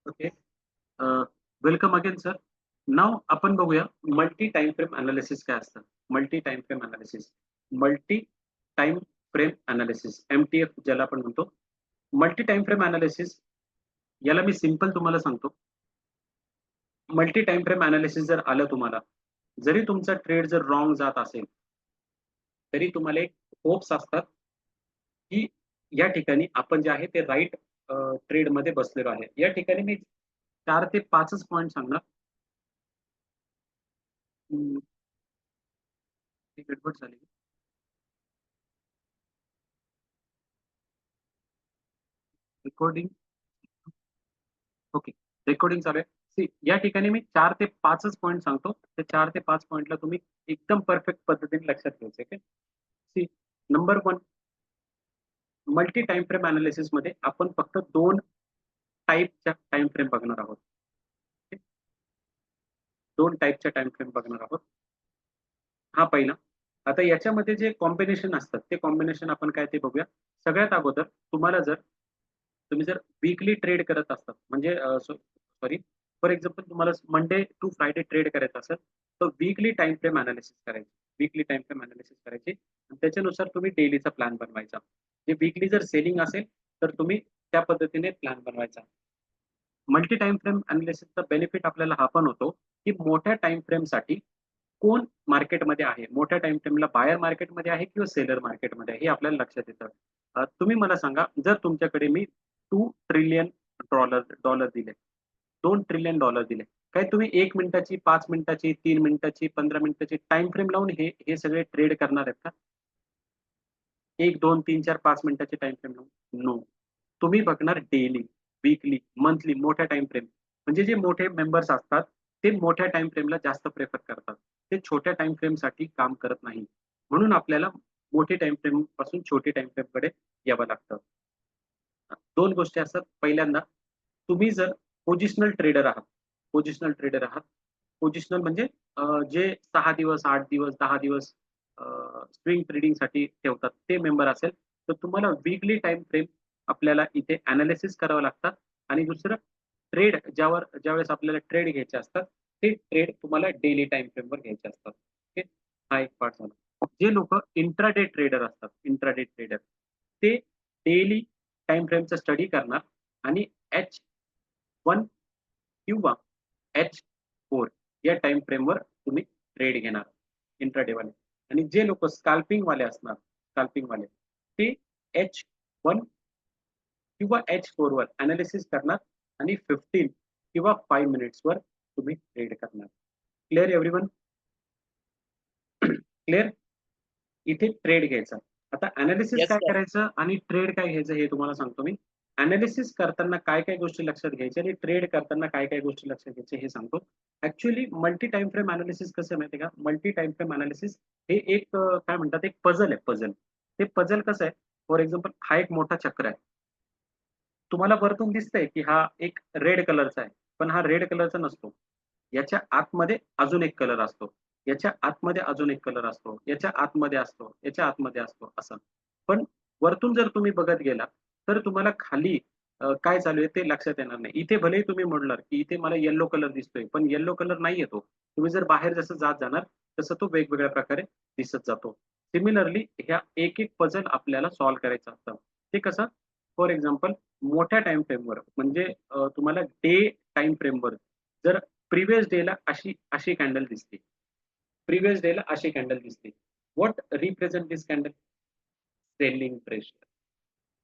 Okay. Welcome again sir. Now आपण बघूया multi time frame analysis काय असतं. Multi time frame analysis, multi time frame analysis, MTF ज्याला आपण म्हणतो. मल्टी टाइम फ्रेम अनालिसिस याला मी सिंपल तुम्हाला सांगतो. मल्टी टाइम फ्रेम अनालिसिस जर आलं तुम्हाला, जरी तुमचा ट्रेड जर रॉंग जात असेल, तरी तुम्हाला एक होप्स असतात की या ठिकाणी आपण जे आहे ते राईट ट्रेड मध्ये बसलेलो आहे. या ठिकाणी मी 4 ते 5च पॉइंट सांगणार. हम्म, ही गडबड झाली. रेकॉर्डिंग. ओके. रेकॉर्डिंग चालू आहे. See, या ठिकाणी मी 4 ते 5च पॉइंट सांगतो. ते 4 ते 5 पॉइंटला तुम्ही एकदम परफेक्ट पद्धतीने लक्षात ठेवायचं आहे. See number 1, multi time frame analysis मध्ये आपण फक्त 2 टाइपच्या टाइम फ्रेम बघणार आहोत. Okay? 2 टाइपच्या टाइम फ्रेम बघणार आहोत. हा पहिला. आता याच्यामध्ये जे कॉम्बिनेशन असतात ते कॉम्बिनेशन आपण काय ते बघूया. सगळ्यात अगोदर तुम्हाला जर तुम्ही जर वीकली ट्रेड करत असतात म्हणजे सॉरी, फॉर एक्झाम्पल तुम्हाला मंडे टू फ्रायडे ट्रेड करायचं असेल तर वीकली टाइम फ्रेम अनालिसिस करायची. वीकली टाइम फ्रेम अनालिसिस करायची आणि त्याच्यानुसार तुम्ही डेलीचा प्लॅन बनवायचा. जे वीकली जर सेलिंग असेल तर तुम्ही त्या पद्धतीने प्लॅन बनवायचा. मल्टी टाइम फ्रेम अनालिसिसचा बेनिफिट आपल्याला हा पण होतो की मोठ्या टाइम फ्रेमसाठी कोण मार्केटमध्ये आहे, मोठ्या टाइम फ्रेमला बायर मार्केटमध्ये आहे किंवा सेलर मार्केटमध्ये आहे हे आपल्याला लक्षात येतं. तुम्ही मला सांगा, जर तुमच्याकडे मी 2 ट्रिलियन डॉलर डॉलर दिले, $2 ट्रिलियन दिले, काय तुम्ही 1 मिनिटाची, 5 मिनिटाची, 3 मिनिटाची, 15 मिनिटाची टाइम फ्रेम लावून हे हे सगळे ट्रेड करणार आहेत का? 1, 2, 3, 4, 5 मिनिटाची टाइम फ्रेम लावून? नो. तुम्ही बघणार डेली, वीकली, मंथली मोठ्या टाइम फ्रेम. म्हणजे जे मोठे मेंबर्स असतात ते मोठ्या टाइम फ्रेमला जास्त प्रेफर करतात. ते छोट्या टाइम फ्रेमसाठी काम करत नाही. म्हणून आपल्याला मोठी टाइम फ्रेम पासून छोटी टाइम फ्रेम कडे यावं लागतं. 2 गोष्टी असतात. पहिल्यांदा तुम्ही जर पोझिशनल ट्रेडर आहात, पोझिशनल ट्रेडर आहात. पोझिशनल म्हणजे जे 6 दिवस, 8 दिवस, 10 दिवस स्विंग ट्रेडिंगसाठी ठेवतात ते मेंबर असेल, तर तुम्हाला वीकली टाइम फ्रेम आपल्याला इथे एनालिसिस करावं लागतात आणि दुसरं ट्रेड ज्यावेळेस आपल्याला ट्रेड घ्यायचे असतात, ते ट्रेड तुम्हाला डेली टाइम फ्रेमवर घ्यायचे असतात. ओके. हा एक पार्ट झाला. जे लोकं इंट्राडे ट्रेडर असतात, इंट्राडे ट्रेडर, ते डेली टाइम फ्रेमचा स्टडी करणार आणि H1 किंवा H4 या टाइम फ्रेमवर तुम्ही ट्रेड घेणार इंट्राडे वाले. आणि जे लोक स्काल्पिंग वाले असणार, स्काल्पिंग वाले, ते H1 किंवा H4 वर अनालिसिस करणार आणि 15 किंवा 5 मिनिट्स वर तुम्ही ट्रेड करणार. Clear everyone? क्लिअर? इथे ट्रेड घ्यायचा. आता अनालिसिस येस काय सर. करायचं आणि ट्रेड काय घ्यायचं हे तुम्हाला सांगतो मी. अनालिसिस करताना काय-काय गोष्टी लक्षात घ्यायच्या आणि ट्रेड करताना काय-काय गोष्टी लक्षात घ्यायच्या हे सांगतो. Actually multi time frame analysis कसं आहे माहिती आहे का? मल्टी टाईम फ्रेम अनालिसिस हे एक काय म्हणतात, एक पझल आहे, पझल. ते पझल कसं आहे, फॉर एक्झाम्पल हा एक मोठा चक्र आहे. तुम्हाला वरतून दिसतंय की हा एक रेड कलरचा आहे. पण हा रेड कलरचा नसतो. याच्या आतमध्ये अजून एक कलर असतो. याच्या आतमध्ये अजून एक कलर असतो. याच्या आतमध्ये असतो. याच्या आतमध्ये असतो असं. पण वरतून जर तुम्ही बघत गेला, तर तुम्हाला खाली काय चालू आहे ते लक्षात येणार नाही. इथे भलेही तुम्ही म्हटलात, की इथे मला येलो कलर दिसतोय, पण येलो कलर नाहीये तो. तुम्ही जर बाहेर जसं जात जाणार, तसं तो वेगवेगळ्या प्रकारे दिसत जातो. सिमिलरली ह्या एक-एक पझल आपल्याला सॉल्व्ह करायचं असतं. ते कसं? फॉर एक्झाम्पल मोठ्या टाईम फ्रेमवर म्हणजे तुम्हाला डे टाईम फ्रेमवर जर प्रिव्हियस डेला अशी अशी कॅन्डल दिसते. प्रिव्हियस डेला अशी कॅन्डल दिसते. What represent this candle? Selling pressure.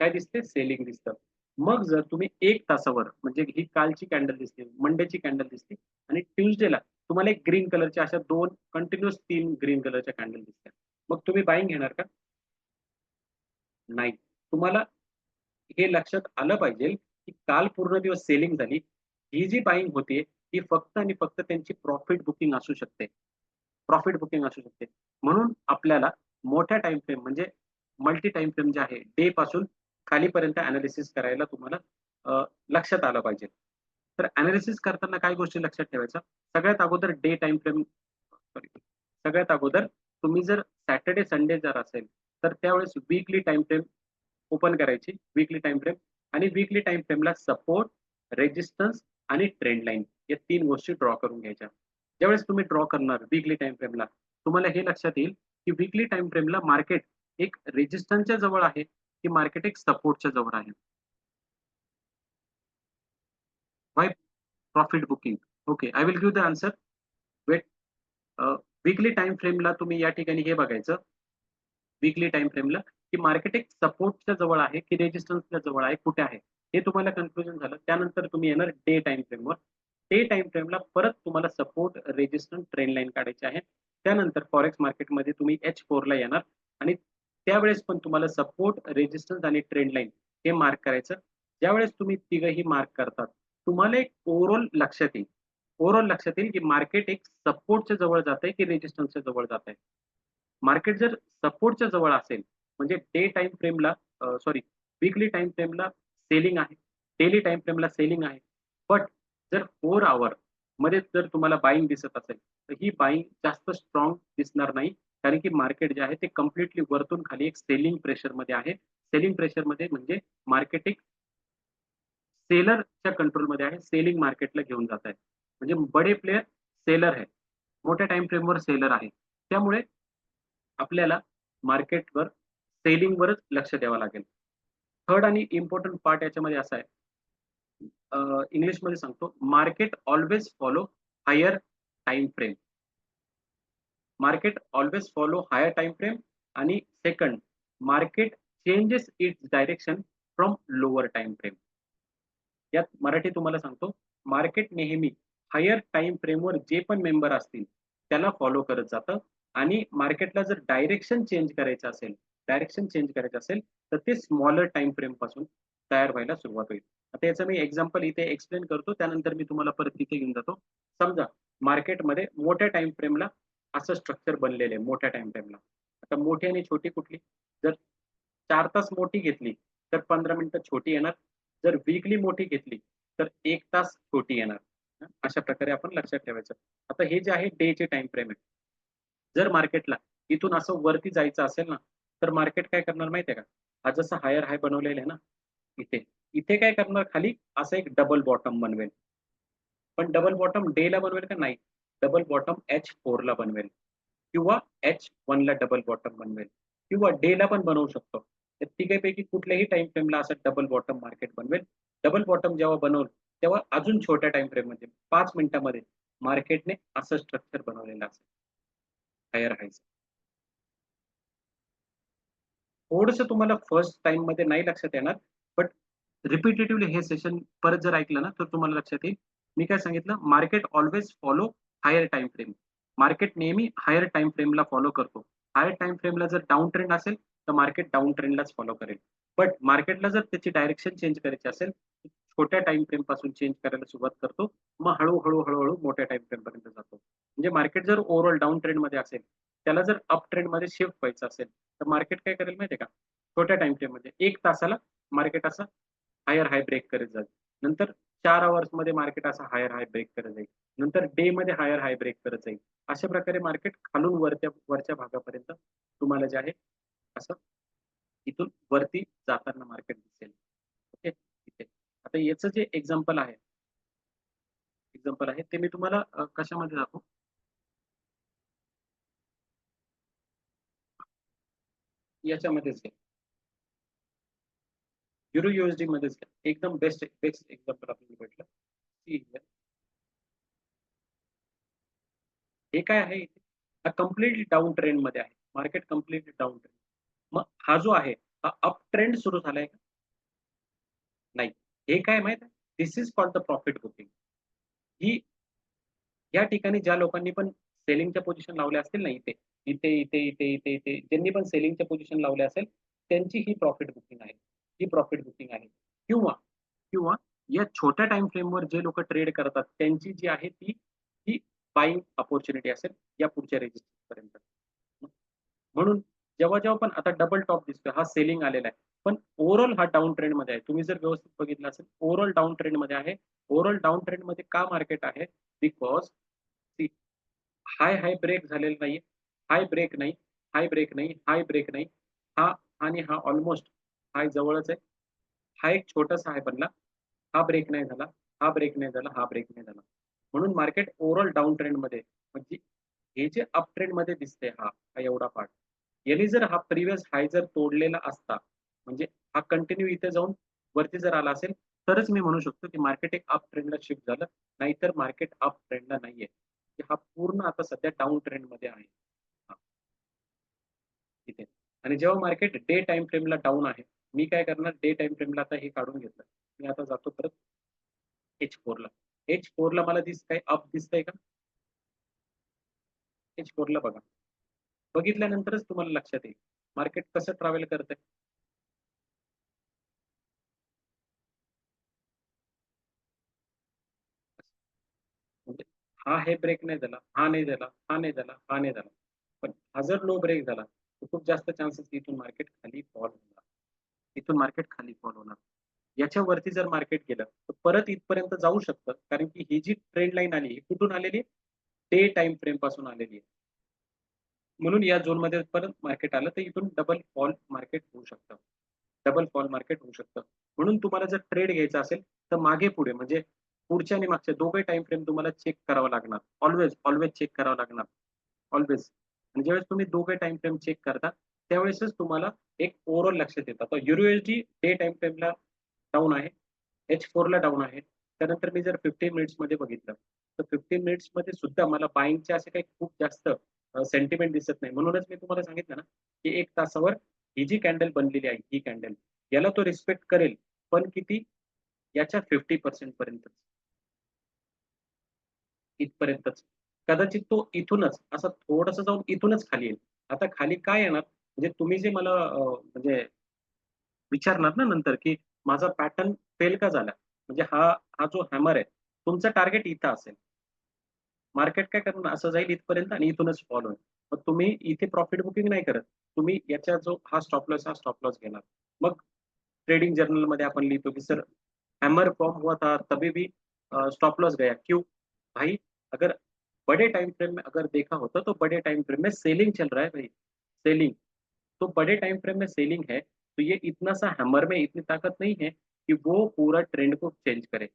काय दिसते? सेलिंग दिसतं. मग जर तुम्ही 1 तासावर म्हणजे ही कालची कॅन्डल दिसते, मंडेची कॅन्डल दिसते आणि ट्यूसडेला तुम्हाला एक ग्रीन कलरच्या अशा 2 कंटिन्युअस 3 ग्रीन कलरच्या कॅन्डल दिसतात. मग तुम्ही बायिंग घेणार का? नाही. तुम्हाला हे लक्षात आलं पाहिजे, की काल पूर्ण दिवस सेलिंग झाली. ही जी बायिंग होते, ही फक्त आणि फक्त त्यांची प्रॉफिट बुकिंग असू शकते. प्रॉफिट बुकिंग असू शकते. म्हणून आपल्याला मोठ्या टाईम फ्रेम म्हणजे मल्टी टाईम फ्रेम जे आहे, डे पासून खालीपर्यंत एनालिसिस करायला तुम्हाला लक्षात आलं पाहिजे. तर एनालिसिस करताना काय गोष्टी लक्षात ठेवायच्या? सगळ्यात अगोदर डे टाईम फ्रेम सॉरी, सगळ्यात अगोदर तुम्ही जर सॅटर्डे, संडे जर असेल, तर त्यावेळेस वीकली टाईम फ्रेम ओपन करायची, वीकली टाईम फ्रेम आणि वीकली टाईम फ्रेमला सपोर्ट, रेझिस्टन्स आणि ट्रेंड लाईन या 3 गोष्टी ड्रॉ करून घ्यायच्या. ज्यावेळेस तुम्ही ड्रॉ करणार वीकली टाईम फ्रेमला, तुम्हाला हे लक्षात येईल, की वीकली टाईम फ्रेमला मार्केट एक रेझिस्टन्सच्या जवळ आहे, की मार्केट एक सपोर्टच्या जवळ आहे. Why profit booking? Okay, I will give the answer. Wait. Weekly time फ्रेमला तुम्ही या ठिकाणी हे बघायचं, वीकली टाईम फ्रेमला, की मार्केट एक सपोर्टच्या जवळ आहे, की रेझिस्टन्सच्या जवळ आहे, कुठे आहे? हे तुम्हाला कन्फ्युजन झालं. त्यानंतर तुम्ही येणार डे टाईम फ्रेमवर. डे टाईम फ्रेमला परत तुम्हाला सपोर्ट, रेझिस्टन्स, ट्रेंड लाईन काढायची आहे. त्यानंतर फॉरेक्स मार्केटमध्ये तुम्ही H4 ला येणार आणि त्यावेळेस पण तुम्हाला सपोर्ट, रेझिस्टन्स आणि ट्रेंड लाईन हे मार्क करायचं. ज्यावेळेस तुम्ही तिघंही मार्क करतात, तुम्हाला एक ओव्हरऑल लक्षात येईल. ओव्हरऑल लक्षात येईल, की मार्केट एक सपोर्टच्या जवळ जातंय, की रेझिस्टन्सच्या जवळ जातंय. मार्केट जर सपोर्टच्या जवळ असेल, म्हणजे डे टाईम फ्रेमला सॉरी वीकली टाईम फ्रेमला सेलिंग आहे. डेली टाईम फ्रेमला सेलिंग आहे. बट जर 4 अवर मध्ये जर तुम्हाला बायिंग दिसत असेल, तर ही बायिंग जास्त स्ट्राँग दिसणार नाही. कारण की मार्केट जे आहे ते कंप्लीटली वरतून खाली एक सेलिंग प्रेशरमध्ये आहे. सेलिंग प्रेशरमध्ये म्हणजे मार्केट एक सेलरच्या कंट्रोलमध्ये आहे. सेलिंग मार्केटला घेऊन जात आहे. म्हणजे बडे प्लेयर सेलर आहे. मोठ्या टाईम फ्रेमवर सेलर आहे. त्यामुळे आपल्याला मार्केटवर सेलिंगवरच लक्ष द्यावं लागेल. थर्ड आणि इम्पोर्टंट पार्ट याच्यामध्ये असा आहे, इंग्लिशमध्ये सांगतो, market always follow higher time frame. Market always follow higher time frame आणि second, market changes its direction from lower time frame. यात मराठी तुम्हाला सांगतो, मार्केट नेहमी हायर टाईम फ्रेमवर जे पण मेंबर असतील, त्याला फॉलो करत जातं आणि मार्केटला जर डायरेक्शन चेंज करायचं असेल, तर ते स्मॉलर टाईम फ्रेमपासून तयार व्हायला सुरुवात होईल. आता याचं मी एक्झाम्पल इथे एक्सप्लेन करतो. त्यानंतर मी तुम्हाला परत तिथे घेऊन जातो. समजा मार्केटमध्ये मोठ्या टाईम फ्रेमला असं स्ट्रक्चर बनलेलं आहे मोठ्या टाईम फ्रेमला. आता मोठी आणि छोटी कुठली? जर 4 तास मोठी घेतली, तर 15 मिनिटं छोटी येणार. जर वीकली मोठी घेतली, तर 1 तास छोटी येणार. अशा प्रकारे आपण लक्षात ठेवायचं. आता हे जे आहे डेचे टाईम फ्रेम आहे. जर मार्केटला इथून असं वरती जायचं असेल ना, तर मार्केट काय करणार माहिती आहे का? हा जसा हायर हाय बनवलेला आहे ना, इथे. इथे काय करणार खाली असं एक डबल बॉटम बनवेल. पण डबल बॉटम डेला बनवेल का? नाही. डबल बॉटम H4 ला बनवेल किंवा H1 ला डबल बॉटम बनवेल किंवा डेला पण बनवू शकतो. तर तिघांपैकी कुठल्याही टाईम फ्रेमला असं डबल बॉटम मार्केट बनवेल. डबल बॉटम जेव्हा बनवलं, तेव्हा अजून छोट्या टाईम फ्रेममध्ये 5 मिनिटामध्ये मार्केटने असं स्ट्रक्चर बनवलेलं असेल. हायर हायचं. थोडंसं तुम्हाला फर्स्ट टाईममध्ये नाही लक्षात येणार, बट रिपिटेटिव्हली हे सेशन परत जर ऐकलं ना, तर तुम्हाला लक्षात येईल. मी काय सांगितलं, market always follow higher time frame. Market नेहमी हायर टाईम फ्रेमला फॉलो करतो. हायर टाईम फ्रेमला जर डाउन ट्रेंड असेल, तर मार्केट डाउन ट्रेंडलाच फॉलो करेल. बट मार्केटला जर त्याची डायरेक्शन चेंज करायची असेल, तर छोट्या टाईम फ्रेमपासून चेंज करायला सुरुवात करतो. मग हळू-हळू मोठ्या टाईम फ्रेमपर्यंत जातो. म्हणजे मार्केट जर ओव्हरऑल डाउन ट्रेंडमध्ये असेल, त्याला जर अप ट्रेंडमध्ये शिफ्ट व्हायचं असेल, तर मार्केट काय करेल माहिती आहे का? छोट्या टाईम फ्रेममध्ये 1 तासाला मार्केट असं हायर हाय ब्रेक करत जाईल. नंतर 4 अवर्समध्ये मार्केट असा हायर हाय ब्रेक करत जाईल. नंतर डेमध्ये हायर हाय ब्रेक करत जाईल. अशा प्रकारे मार्केट खालून वरच्या भागापर्यंत तुम्हाला जे आहे असं इथून वरती जाताना मार्केट दिसेल. ओके. इथे. आता याचं जे एक्झाम्पल आहे ते मी तुम्हाला कशामध्ये दाखवू? याच्यामध्येच घ्या. युरो USD मध्येच घ्या. एकदम बेस्ट बेस्ट एक्झाम्पल आपल्याला भेटलं. See here. हे काय आहे इथे? हा कंप्लीटली डाउन ट्रेंडमध्ये आहे. Market completely down trend. मग हा जो आहे, हा अप ट्रेंड सुरू झालाय का? नाही. हे काय माहिती आहे? This is called the profit booking. ही या ठिकाणी ज्या लोकांनी पण सेलिंगच्या पोझिशन लावल्या असतील ना इथे, ज्यांनी पण सेलिंगच्या पोझिशन लावल्या असेल, त्यांची ही प्रॉफिट बुकिंग आहे. ही प्रॉफिट बुकिंग आहे. किंवा किंवा या छोट्या टाईम फ्रेमवर जे लोकं ट्रेड करतात, त्यांची जी आहे ही बायिंग अपॉर्च्युनिटी असेल या पुढच्या रेझिस्टन्सपर्यंत. म्हणून जेव्हा पण आता डबल टॉप दिसतोय, हा सेलिंग आलेला आहे. पण ओव्हरऑल हा डाउन ट्रेंडमध्ये आहे. तुम्ही जर व्यवस्थित बघितलं असेल, ओव्हरऑल डाउन ट्रेंडमध्ये आहे. ओव्हरऑल डाउन ट्रेंडमध्ये का मार्केट आहे? बिकॉज हाय हाय ब्रेक झालेला नाहीये. हाय ब्रेक नाही, हाय ब्रेक नाही, हाय ब्रेक नाही. हा आणि हा ऑलमोस्ट हाय जवळच आहे. हा एक छोटासा हाय बनला. हा ब्रेक नाही झाला. हा ब्रेक नाही झाला, हा ब्रेक नाही झाला. म्हणून मार्केट ओव्हरऑल डाऊन ट्रेंड मध्ये, म्हणजे हे जे अप ट्रेंड मध्ये दिसते हा एवढा पार्ट, याने जर हा प्रिव्हियस हाय जर तोडलेला असता, म्हणजे हा कंटिन्यू इथे जाऊन वरती जर आला असेल, तरच मी म्हणू शकतो की मार्केट एक अप ट्रेंडला शिफ्ट झालं. नाहीतर मार्केट अप ट्रेंडला नाहीये. की हा पूर्ण आता सध्या डाऊन ट्रेंड मध्ये आहे. हा, इथे. आणि जेव्हा मार्केट डे टाइम फ्रेमला डाऊन आहे, मी काय करणार, डे टाइम फ्रेमला आता हे काढून घेतलं. मी आता जातो परत H4 ला. H4 ला मला दिसतंय अप दिसतंय का? H4 ला बघा. बघितल्यानंतरच तुम्हाला लक्षात येईल मार्केट कसं ट्रॅव्हल करतंय. म्हणजे हा हे ब्रेक नाही झाला, हा नाही झाला, हा नाही झाला, हा नाही झाला. पण हा जर लो ब्रेक झाला, तर खूप जास्त चान्सेस इथून मार्केट खाली फॉल होणार. इथून मार्केट खाली फॉल होणार. याच्यावरती जर मार्केट गेलं, तर परत इथपर्यंत जाऊ शकतं. कारण की ही जी ट्रेंड लाईन आली, ही कुठून आलेली? डे टाइम फ्रेम पासून आलेली आहे. म्हणून या झोनमध्ये परत मार्केट आलं, तर इथून डबल फॉल मार्केट होऊ शकतं. डबल फॉल मार्केट होऊ शकतं. म्हणून तुम्हाला जर ट्रेड घ्यायचा असेल, तर मागे पुढे म्हणजे पुढचे आणि मागचे दोघे टाइम फ्रेम तुम्हाला चेक करावं लागणार. ऑल्वेज, ऑल्वेज चेक करावं लागणार. ऑल्वेज. आणि ज्यावेळेस तुम्ही दोघे टाइम फ्रेम चेक करता, त्यावेळेसच तुम्हाला एक ओव्हरऑल लक्षात येतं. तर युरोएसडी डे टाइम फ्रेमला डाऊन आहे. H4 ला डाऊन आहे. त्यानंतर मी जर 15 मिनिट्समध्ये बघितलं, तर 15 मिनिट्समध्ये सुद्धा मला बायिंगचे असे काही खूप जास्त सेंटिमेंट दिसत नाही. म्हणूनच मी तुम्हाला सांगितलं ना, की 1 तासावर ही जी कॅन्डल बनलेली आहे, ही कॅन्डल याला तो रिस्पेक्ट करेल. पण किती? याच्या 50% पर्यंत. इथपर्यंतच. कदाचित तो इथूनच असं थोडंसं जाऊन इथूनच खाली येईल. आता खाली काय येणार? म्हणजे तुम्ही जे मला म्हणजे विचारणार ना नंतर, की माझा पॅटर्न फेल का झाला? म्हणजे हा हा जो हॅमर आहे, तुमचं टार्गेट इथं असेल. मार्केट काय करणार? असं जाईल इथपर्यंत आणि इथूनच फॉल होईल. मग तुम्ही इथे प्रॉफिट बुकिंग नाही करत. तुम्ही याचा जो हा स्टॉप लॉस, हा स्टॉप लॉस घेणार. मग ट्रेडिंग जर्नलमध्ये आपण लिहितो, की सर हैमर फॉर्म हुआ था तभी भी स्टॉप लॉस गया क्यों? भाई अगर बड़े टाइम फ्रेम में अगर देखा होता तो बड़े टाइम फ्रेम में सेलिंग चल रहा है भाई, सेलिंग। तो बड़े टाइम फ्रेम में सेलिंग है, तो ये इतना सा हैमर में इतनी ताकत नहीं है कि वो पूरा ट्रेंड को चेंज करे।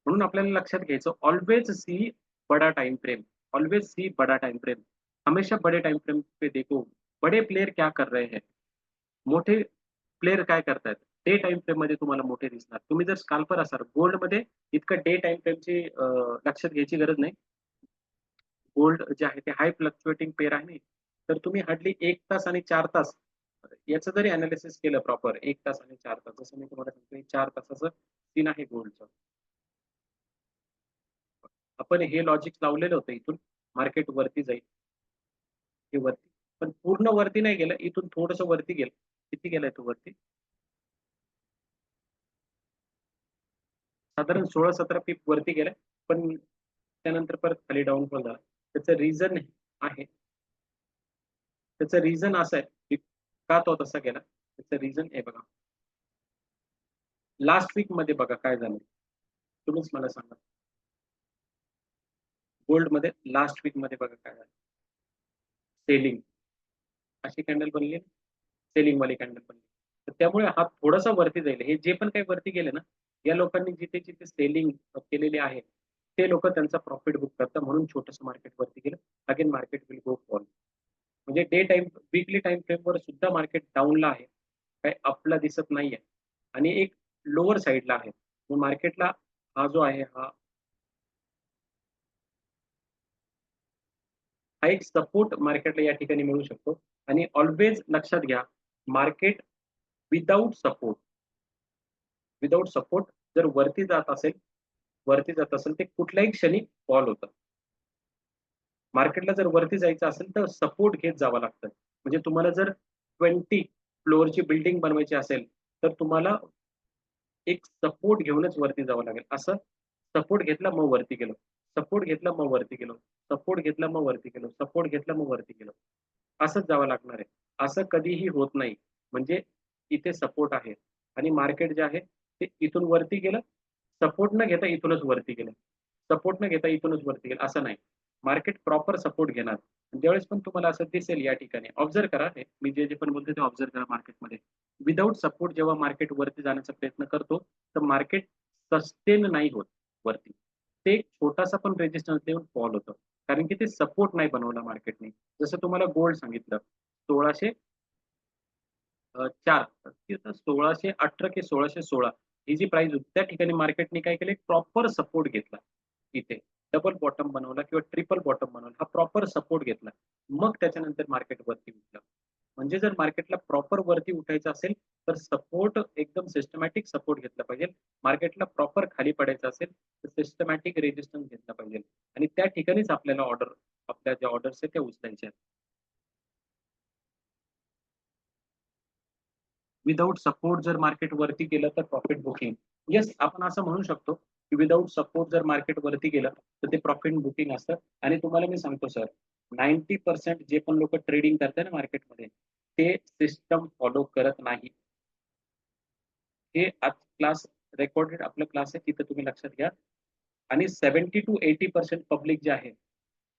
म्हणून आपल्याला लक्षात घ्यायचं, ऑलवेज सी बड़ा टाइम फ्रेम, ऑलवेज सी बड़ा टाइम फ्रेम। हमेशा बड़े टाइम फ्रेम पे देखो, बड़े प्लेयर क्या कर रहे हैं, मोठे प्लेयर काय करतायत. डे टाइम फ्रेम मध्ये तुम्हाला मोठे दिसणार. तुम्ही जर स्काल्पर असाल गोल्डमध्ये, इतकं डे टाइम फ्रेमची लक्षात घ्यायची गरज नाही. गोल्ड जे आहे ते हाय फ्लक्च्युएटिंग पेअर आहे. तर तुम्ही हार्डली 1 तास आणि 4 तास याचं जरी अनालिसिस केलं प्रॉपर 1 तास आणि 4 तास, जसं मी तुम्हाला सांगतो 4 तासाचं सीन आहे गोल्डचं. आपण हे लॉजिक लावलेलं होतं, इथून मार्केट वरती जाईल, हे वरती. पण पूर्ण वरती नाही गेलं, इथून थोडंसं वरती गेलं. किती गेलाय तो वरती? साधारण 16-17 पीक वरती गेलाय. पण त्यानंतर परत खाली डाउनफॉल झाला. त्याचं रिझन आहे. त्याचं रिझन असं आहे, की का तो तसा गेला? त्याचं रिझन आहे बघा. लास्ट वीकमध्ये बघा काय झालं. तुम्हीच मला सांगा. गोल्डमध्ये लास्ट वीकमध्ये बघा काय झालं. सेलिंग अशी कॅन्डल बनली आहे. सेलिंग वाली कॅन्डल बनली. तर त्यामुळे हा थोडासा वरती जाईल. हे जे पण काही वरती गेले ना, या लोकांनी जिथे-जिथे सेलिंग केलेली आहे, ते लोकं त्यांचा प्रॉफिट बुक करतात. म्हणून छोटंसं मार्केट वरती गेलं. Again market will go fall. म्हणजे डे टाइम वीकली टाइम फ्रेमवर सुद्धा मार्केट डाऊनला आहे. काही अपला दिसत नाहीये आणि एक लोअर साइडला आहे. मग मार्केटला हा जो आहे हा एक सपोर्ट मार्केटला या ठिकाणी मिळू शकतो. आणि ऑल्वेज लक्षात घ्या, market without support, without support जर वरती जात असेल ते कुठल्याही क्षणी फॉल होतं. मार्केटला जर वरती जायचं असेल तर सपोर्ट घेत जावं लागतं. म्हणजे तुम्हाला जर 20 फ्लोअरची बिल्डिंग बनवायची असेल, तर तुम्हाला एक सपोर्ट घेऊनच वरती जावं लागेल. असं सपोर्ट घेतला मग वरती गेलो. सपोर्ट घेतला मग वरती गेलो. सपोर्ट घेतला मग वरती गेलो. सपोर्ट घेतला मग वरती गेलो. असंच जावं लागणार आहे. असं कधीही होत नाही. म्हणजे इथे सपोर्ट आहे आणि मार्केट जे आहे ते इथून वरती गेलं, सपोर्ट न घेता इथूनच वरती गेलं. सपोर्ट न घेता इथूनच वरती गेलं असं नाही. मार्केट प्रॉपर सपोर्ट घेणार. ज्यावेळेस पण तुम्हाला असं दिसेल या ठिकाणी ऑब्झर्व्ह करा हे. मी जे पण बोलतोय ते ऑब्झर्व्ह करा मार्केटमध्ये. विथआऊट सपोर्ट जेव्हा मार्केट वरती जाण्याचा प्रयत्न करतो, तर मार्केट सस्टेन नाही होत वरती. ते एक छोटासा पण रेजिस्टन्स देऊन फॉल होतं. कारण की ते सपोर्ट नाही बनवला मार्केटने. जसं तुम्हाला गोल्ड सांगितलं 1600 4 तिथं 1618 की 1616 ही जी प्राइस होती त्या ठिकाणी मार्केटने काय केलं प्रॉपर सपोर्ट घेतला. इथे डबल बॉटम बनवला किंवा ट्रिपल बॉटम बनवला. हा प्रॉपर सपोर्ट घेतला. मग त्याच्यानंतर मार्केट वरती उठलं. म्हणजे जर मार्केटला प्रॉपर वरती उठायचं असेल, तर सपोर्ट एकदम सिस्टमॅटिक सपोर्ट घेतला पाहिजे. मार्केटला प्रॉपर खाली पडायचं असेल, तर सिस्टमॅटिक रेजिस्टन्स घेतला पाहिजे. आणि त्या ठिकाणीच आपल्याला आपल्या ज्या ऑर्डर्स आहेत त्या उचलायच्या आहेत. विदाऊट सपोर्ट जर मार्केट वरती गेलं तर प्रॉफिट बुकिंग. येस, आपण असं म्हणू शकतो, की विदाऊट सपोर्ट जर मार्केट वरती गेलं, तर ते प्रॉफिट बुकिंग असतं. आणि तुम्हाला मी सांगतो सर, 90% जे पण लोकं ट्रेडिंग करतात ना मार्केटमध्ये, ते सिस्टम फॉलो करत नाही. हे आज क्लास रेकॉर्डेड आपला क्लास आहे तिथं तुम्ही लक्षात घ्या. आणि 70 टू 80% पब्लिक जे आहे,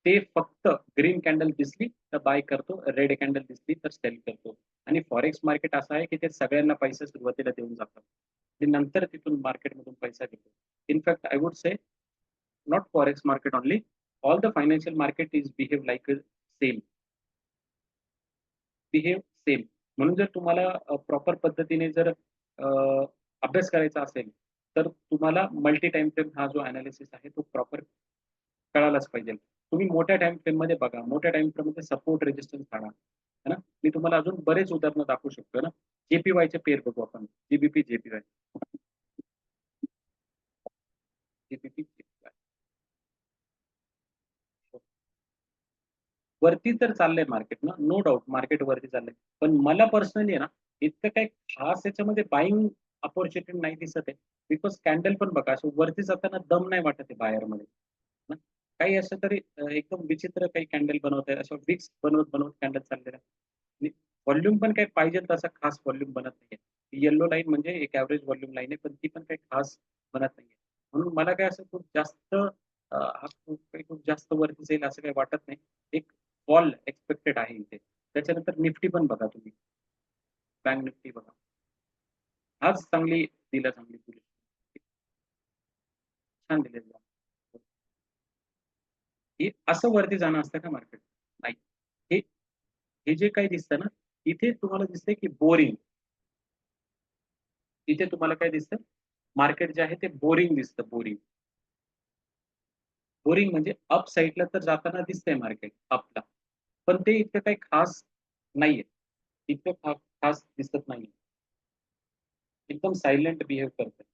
ते फक्त ग्रीन कॅन्डल दिसली तर बाय करतो, रेड कॅन्डल दिसली तर सेल करतो. आणि फॉरेक्स मार्केट असं आहे की ते सगळ्यांना पैसे सुरुवातीला देऊन जातात. आणि नंतर तिथून मार्केटमधून पैसा घेतो. In fact I would say not forex market only, all the financial market is behave like same. Behave same. म्हणून जर तुम्हाला प्रॉपर पद्धतीने जर अभ्यास करायचा असेल, तर तुम्हाला मल्टी टाईम फ्रेम हा जो एनालिसिस आहे तो प्रॉपर कळालाच पाहिजे. तुम्ही मोठ्या टाईम फ्रेममध्ये बघा, मोठ्या टाईम फ्रेममध्ये सपोर्ट रेजिस्टन्स काढा. है ना? मी तुम्हाला अजून बरेच उदाहरणं दाखवू शकतो ना. जेपीवायचे पेअर बघू आपण. जीबीपी, जेपीवाय. जीबीपी, जेपीवाय. वरती तर चाललंय मार्केट ना, नो डाउट मार्केट वरती चाललंय. पण मला पर्सनली आहे ना, इतकं काही खास याच्यामध्ये बायिंग अपॉर्च्युनिटी नाही दिसत आहे. बिकॉज कॅन्डल पण बघा, असं वरती जाताना दम नाही वाटत आहे बाहेरमध्ये. ना. काही असं तरी एकदम विचित्र काही कॅन्डल बनवत आहे. असं विक्स बनवत बनवत कॅन्डल चाललेला आहे. व्हॉल्यूम पण काही पाहिजे तसा खास व्हॉल्यूम बनत नाहीये. येलो लाईन म्हणजे एक ॲव्हरेज व्हॉल्यूम लाईन आहे, पण ती पण काही खास बनत नाहीये. म्हणून मला काय असं खूप जास्त हा खूप जास्त वरती जाईल असं काही वाटत नाही. एक फॉल एक्सपेक्टेड आहे इथे. त्याच्यानंतर निफ्टी पण बघा तुम्ही. बँक निफ्टी बघा. आज चांगली दिली. छान दिलेली आहे. हे असं वरती जाणं असतं का मार्केट? नाही. हे हे जे काही दिसतं ना, इथे तुम्हाला दिसतंय की बोरिंग. इथे तुम्हाला काय दिसतं? मार्केट जे आहे ते बोरिंग दिसतं, बोरिंग. बोरिंग म्हणजे अप साइडला तर जाताना दिसतंय मार्केट अपला. पण ते इतकं काही खास नाहीये. इतकं खास दिसत नाहीये. एकदम सायलेंट बिहेव करतंय.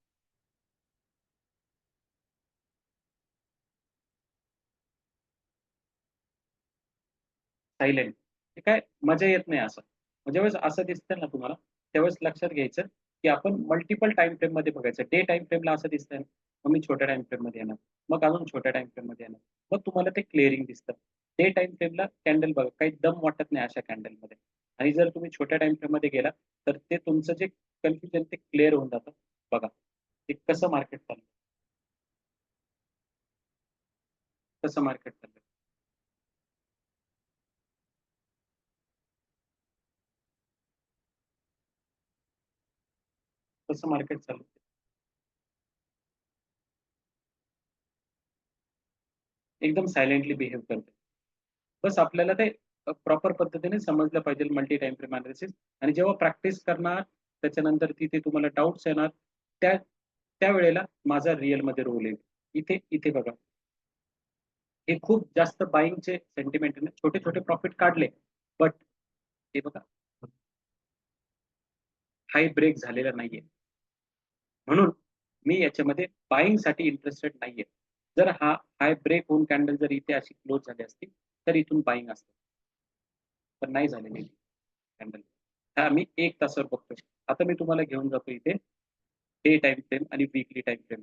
सायलेंट. ते काय मजा येत नाही असं. मग ज्यावेळेस असं दिसतं ना तुम्हाला, त्यावेळेस लक्षात घ्यायचं, की आपण मल्टिपल टाईम फ्रेममध्ये बघायचं. डे टाईम फ्रेमला असं दिसतंय ना, मग मी छोट्या टाईम फ्रेममध्ये येणार. मग अजून छोट्या टाईम फ्रेममध्ये येणार. मग तुम्हाला ते क्लिअरिंग दिसतं. डे टाईम फ्रेमला कॅन्डल बघा, काही दम वाटत नाही अशा कॅन्डलमध्ये. आणि जर तुम्ही छोट्या टाईम फ्रेममध्ये गेला, तर ते तुमचं जे कन्फ्युजन ते क्लिअर होऊन जातं. बघा, ते कसं मार्केट चाललंय, कसं मार्केट चाललंय, कसं मार्केट चाललंय. एकदम सायलेंटली बिहेव करते. बस आपल्याला ते प्रॉपर पद्धतीने समजलं पाहिजे मल्टी टाईम फ्रेम एनालिसिस. आणि जेव्हा प्रॅक्टिस करणार, त्याच्यानंतर तिथे तुम्हाला डाउट्स येणार, त्या त्यावेळेला माझा रिअलमध्ये रोल येईल. इथे इथे बघा, हे खूप जास्त बाईंगचे सेंटिमेंट आहे. छोटे-छोटे प्रॉफिट काढले, बट हे बघा, हाय ब्रेक झालेला नाहीये. म्हणून मी याच्यामध्ये बायिंगसाठी इंटरेस्टेड नाहीये. जर हा हाय ब्रेक होऊन कॅन्डल जर इथे अशी क्लोज झाली असती, तर इथून बायिंग असतं. पण नाही झालेली कॅन्डल. हा मी 1 तासावर बघतोय. आता मी तुम्हाला घेऊन जातो इथे डे टाईम फ्रेम आणि वीकली टाईम फ्रेम.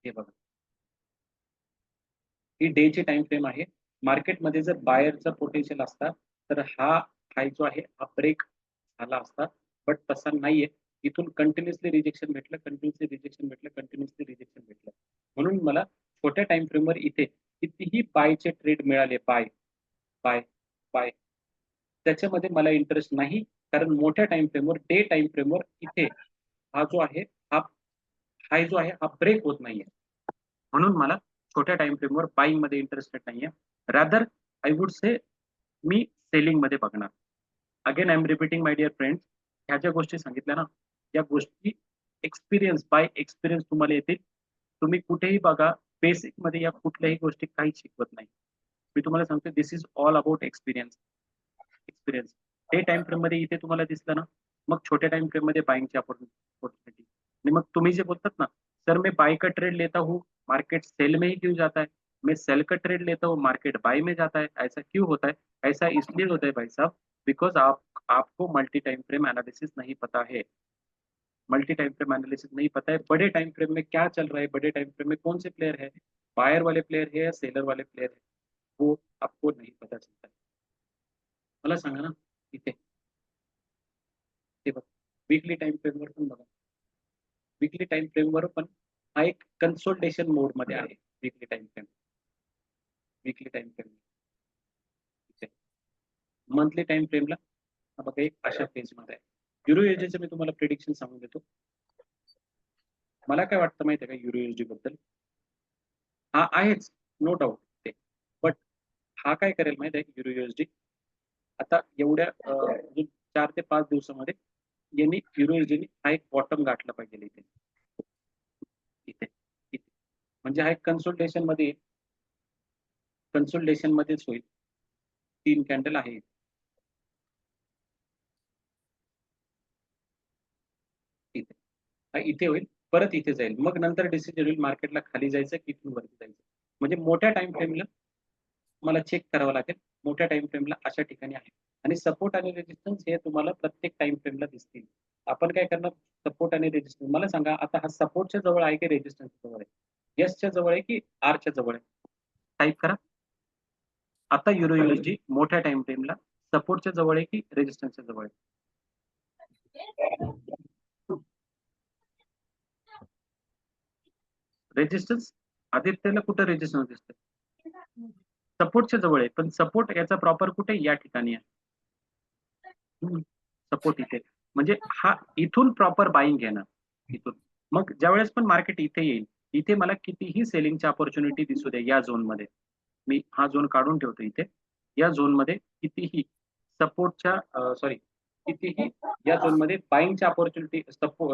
हे बघा. ही डेची टाईम फ्रेम आहे. मार्केटमध्ये जर बायरचा पोटेन्शियल असता, तर हा हाय जो आहे हा ब्रेक झाला असता. बट तसा नाहीये. इथून कंटिन्युअसली रिजेक्शन भेटलं, कंटिन्युअसली रिजेक्शन भेटलं, कंटिन्युअसली रिजेक्शन भेटलं. म्हणून मला छोट्या टाईम फ्रेमवर इथे कितीही बायचे ट्रेड मिळाले, बाय, बाय, बाय. त्याच्यामध्ये मला इंटरेस्ट नाही, कारण मोठ्या टाइम फ्रेमवर, डे टाइम फ्रेमवर इथे हा जो आहे हा हाय जो आहे हा ब्रेक होत नाहीये. म्हणून मला छोट्या टाइम फ्रेमवर बाईंग मध्ये इंटरेस्टेड नाहीये. रादर आय वुड से मी सेलिंग मध्ये बघणार. Again I am repeating my dear friends, ह्या ज्या गोष्टी सांगितल्या ना, या गोष्टी एक्सपिरियन्स बाय एक्सपिरियन्स तुम्हाला येतील. तुम्ही कुठेही बघा, बेसिक मध्ये या कुठल्याही गोष्टी काहीच शिकवत नाही. मी तुम्हाला सांगतो, this is all about experience. Experience day time frame मध्ये इथे तुम्हाला दिसलं ना, मग छोट्या टाइम फ्रेम मध्ये बाइंगची अपॉर्चुनिटी. आणि मग तुम्ही जे बोलतात ना, सर मैं बाय का ट्रेड लेता हूँ, मार्केट सेल में ही क्यों जाता है, मैं सेल का ट्रेड लेता हूँ, मार्केट बाय में जाता है, ऐसा क्यों होता है? ऐसा इसलिए होता है भाई साहब, बिकॉज आपको मल्टी टाइम फ्रेम एनालिसिस नहीं पता है. मल्टी टाइम फ्रेम एनालिसिस नहीं पता है, बड़े टाइम फ्रेम में क्या चल रहा है, बड़े टाइम फ्रेम में कौन से प्लेयर है, बायर वाले प्लेयर है या सेलर वाले प्लेयर है, वो आपको नहीं पता चलता है. मला सांगा ना, इथे ते बघा, वीकली टाइम फ्रेमवर पण बघा, वीकली टाइम फ्रेमवर पण हा एक कन्सोल्टेशन मोड मध्ये आहे. Weekly time frame, weekly time frame इथे. मंथली टाइम फ्रेमला हा बघा एक अशा फेज मध्ये आहे. युरो यूएसडीचं मी तुम्हाला प्रिडिक्शन सांगून देतो. मला काय वाटतं माहिती आहे का युरो यूएसडी बद्दल? हा आहेच, नो डाऊट ते, बट हा काय करेल माहिती आहे युरो यूएसडी? आता एवढ्या 4 ते 5 दिवसामध्ये यांनी युरो यूएसडीने हा एक बॉटम गाठला पाहिजे इथे, इथे, इथे. म्हणजे हा एक कन्सोल्टेशन मध्येच होईल. 3 कॅन्डल आहे इथे. हा इथे होईल, परत इथे जाईल, मग नंतर डिसिजन होईल मार्केटला खाली जायचं की इथून वरती जायचं. म्हणजे मोठ्या टाइम फ्रेमला मला चेक करावं लागेल. मोठ्या टाइम फ्रेमला अशा ठिकाणी आहे आणि सपोर्ट आणि रेजिस्टन्स हे तुम्हाला प्रत्येक टाइम फ्रेमला दिसतील. आपण काय करणार, सपोर्ट आणि रेजिस्टन्स मला सांगा, आता हा सपोर्टच्या जवळ आहे की रेजिस्टन्सच्या जवळ आहे? एसच्या जवळ आहे की आरच्या जवळ आहे? टाईप करा. आता युरो यूएसडी मोठ्या टाइम फ्रेमला सपोर्टच्या जवळ आहे की रेजिस्टन्सच्या जवळ आहे? रेजिस्टन्स, आदित्यला कुठे रेजिस्टन्स दिसतंय? सपोर्टच्या जवळ आहे, पण सपोर्ट याचा प्रॉपर कुठे? या ठिकाणी आहे. सपोर्ट इथे, म्हणजे हा इथून प्रॉपर बाईंग घेणार इथून. मग ज्यावेळेस पण मार्केट इथे येईल, इथे मला कितीही सेलिंगची अपॉर्च्युनिटी दिसू दे या झोन मध्ये, मी हा झोन काढून ठेवतो इथे. या झोन मध्ये कितीही सपोर्टच्या सॉरी कितीही या झोन मध्ये बाईंगच्या अपॉर्च्युनिटी,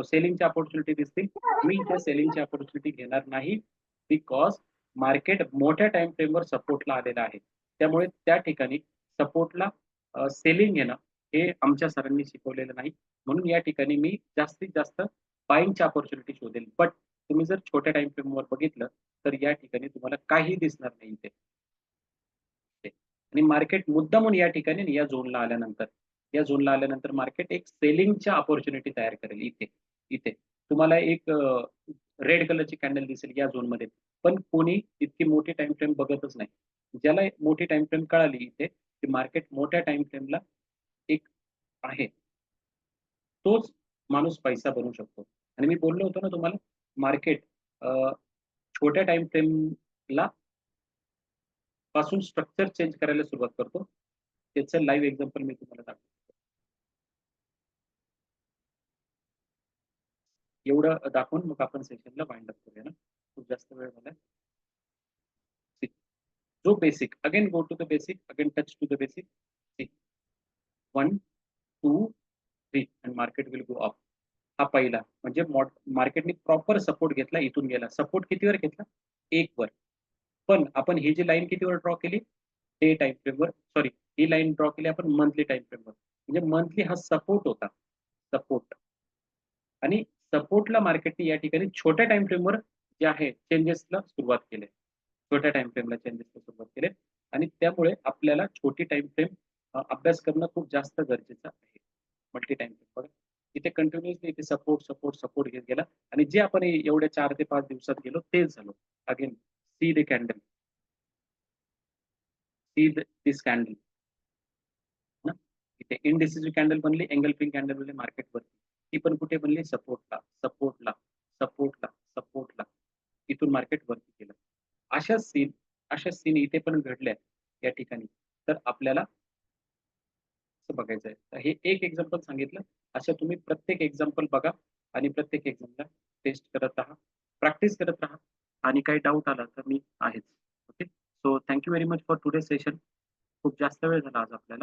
सेलिंगच्या अपॉर्च्युनिटी दिसतील, मी त्या सेलिंगची अपॉर्च्युनिटी घेणार नाही, बिकॉज मार्केट मोठ्या टाइम फ्रेमवर सपोर्टला आलेला आहे. त्यामुळे त्या ठिकाणी सपोर्टला सेलिंग घेणं हे आमच्या सरांनी शिकवलेलं नाही. म्हणून या ठिकाणी मी जास्तीत जास्त बाईंगची अपॉर्च्युनिटी शोधेल. बट तुम्ही जर छोट्या टाइम फ्रेमवर बघितलं तर या ठिकाणी तुम्हाला काही दिसणार नाही इथे. आणि मार्केट मुद्दामून या ठिकाणी या झोनला आल्यानंतर, या झोनला आल्यानंतर मार्केट एक सेलिंगच्या अपॉर्च्युनिटी तयार करेल इथे. इथे तुम्हाला एक रेड कलरची कॅन्डल दिसेल या झोनमध्ये, पण कोणी इतकी मोठी टाइम फ्रेम बघतच नाही. ज्याला मोठी टाइम फ्रेम कळाली इथे की मार्केट मोठ्या टाइम फ्रेमला एक आहे, तोच माणूस पैसा बनवू शकतो. आणि मी बोललो होतो ना तुम्हाला, मार्केट छोट्या टाइम फ्रेमला पासून स्ट्रक्चर चेंज करायला सुरुवात करतो. त्याचं लाईव्ह एक्झाम्पल मी तुम्हाला दाखवतो. एवढं दाखवून मग आपण सेशनला वाइंड अप करूया ना, खूप जास्त वेळ झाला. जो basic, again go to the basic, again touch to the basic. 1 2 3 आणि मार्केट विल गो अप. हा पहिला म्हणजे मार्केटने प्रॉपर सपोर्ट घेतला, इथून गेला. सपोर्ट कितीवर घेतला? 1 वर. पण आपण ही जी लाईन कितीवर ड्रॉ केली? डे टाइम फ्रेमवर, सॉरी ही लाईन ड्रॉ केली आपण मंथली टाइम फ्रेमवर. म्हणजे मंथली हा सपोर्ट होता, सपोर्ट. आणि सपोर्टला मार्केटने या ठिकाणी छोट्या टाइम फ्रेमवर जे आहे चेंजेसला सुरुवात केली. छोट्या टाइम फ्रेमला चेंजेसला सुरुवात केली आणि त्यामुळे आपल्याला छोटी टाइम फ्रेम अभ्यास करणं खूप जास्त गरजेचं आहे. मल्टी टाइम फ्रेम बघा, इथे कंटिन्युअसली इथे सपोर्ट सपोर्ट सपोर्ट घेत गेला आणि जे आपण एवढ्या 4 ते 5 दिवसात गेलो तेच झालो. Again see the candle, see this candle ना, इथे इनडिसिसिव्ह कॅन्डल बनली, एंगल्फिंग कॅन्डल बनली मार्केटवरती. ती पण कुठे बनली? सपोर्टला, सपोर्टला, सपोर्टला, सपोर्टला. इथून मार्केट वरती गेलं. अशा सीन इथे पण घडल्या या ठिकाणी. तर आपल्याला हे एक एक्झाम्पल सांगितलं. असं तुम्ही प्रत्येक एक्झाम्पल बघा आणि प्रत्येक एक्झामला टेस्ट करत राहा, प्रॅक्टिस करत राहा आणि काही डाऊट आला तर मी आहेच. Okay. So thank you very much for today session. खूप जास्त वेळ झाला आज आपल्याला.